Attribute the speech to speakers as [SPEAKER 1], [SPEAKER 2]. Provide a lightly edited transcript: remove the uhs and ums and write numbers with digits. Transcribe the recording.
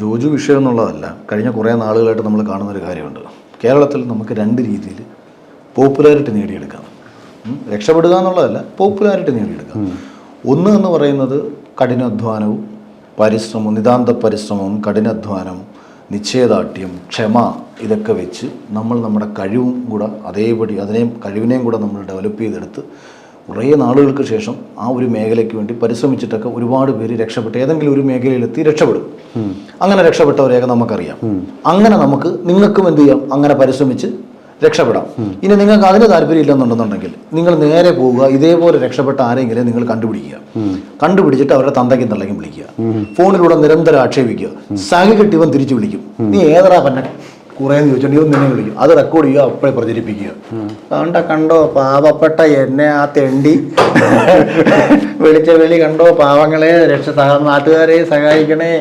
[SPEAKER 1] ജോജു വിഷയം എന്നുള്ളതല്ല, കഴിഞ്ഞ കുറേ നാളുകളായിട്ട് നമ്മൾ കാണുന്നൊരു കാര്യമുണ്ട്. കേരളത്തിൽ നമുക്ക് രണ്ട് രീതിയിൽ പോപ്പുലാരിറ്റി നേടിയെടുക്കാം. രക്ഷപ്പെടുക എന്നുള്ളതല്ല, പോപ്പുലാരിറ്റി നേടിയെടുക്കാം. ഒന്ന് എന്ന് പറയുന്നത് കഠിനാധ്വാനവും പരിശ്രമവും, നിതാന്ത പരിശ്രമവും കഠിനാധ്വാനം, നിശ്ചയദാർഢ്യം, ക്ഷമ, ഇതൊക്കെ വെച്ച് നമ്മൾ നമ്മുടെ കഴിവും കൂടെ അതേപടി കഴിവിനെയും കൂടെ നമ്മൾ ഡെവലപ്പ് ചെയ്തെടുത്ത് കുറേ നാളുകൾക്ക് ശേഷം ആ ഒരു മേഖലയ്ക്ക് വേണ്ടി പരിശ്രമിച്ചിട്ടൊക്കെ ഒരുപാട് പേര് രക്ഷപ്പെട്ട് ഏതെങ്കിലും ഒരു മേഖലയിലെത്തി രക്ഷപ്പെടും. അങ്ങനെ രക്ഷപ്പെട്ടവരെയൊക്കെ നമുക്കറിയാം. അങ്ങനെ നിങ്ങൾക്കും എന്ത് ചെയ്യാം, അങ്ങനെ പരിശ്രമിച്ച് രക്ഷപ്പെടാം. ഇനി നിങ്ങൾക്ക് അതിന് താല്പര്യം ഇല്ലെന്നുണ്ടെന്നുണ്ടെങ്കിൽ നിങ്ങൾ നേരെ പോവുക, ഇതേപോലെ രക്ഷപ്പെട്ട ആരെങ്കിലും നിങ്ങൾ കണ്ടുപിടിച്ചിട്ട് അവരുടെ തന്തയ്ക്കും തള്ളയ്ക്കും വിളിക്കുക, ഫോണിലൂടെ നിരന്തരം ആക്ഷേപിക്കുക, സഹി കെട്ടിവൻ തിരിച്ചു വിളിക്കും, നീ ഏതറാ പന്നെ കുറേന്ന് ചോദിച്ചോണ്ട് ഇവൻ നിന്നെ വിളിക്കും, അത് റെക്കോർഡ് ചെയ്യുക, അപ്പോഴേ പ്രചരിപ്പിക്കുക. കണ്ടോ പാവപ്പെട്ട എന്നെ ആ തെണ്ടി വിളിച്ച വിളി കണ്ടോ, പാവങ്ങളെ നാട്ടുകാരെ സഹായിക്കണേ,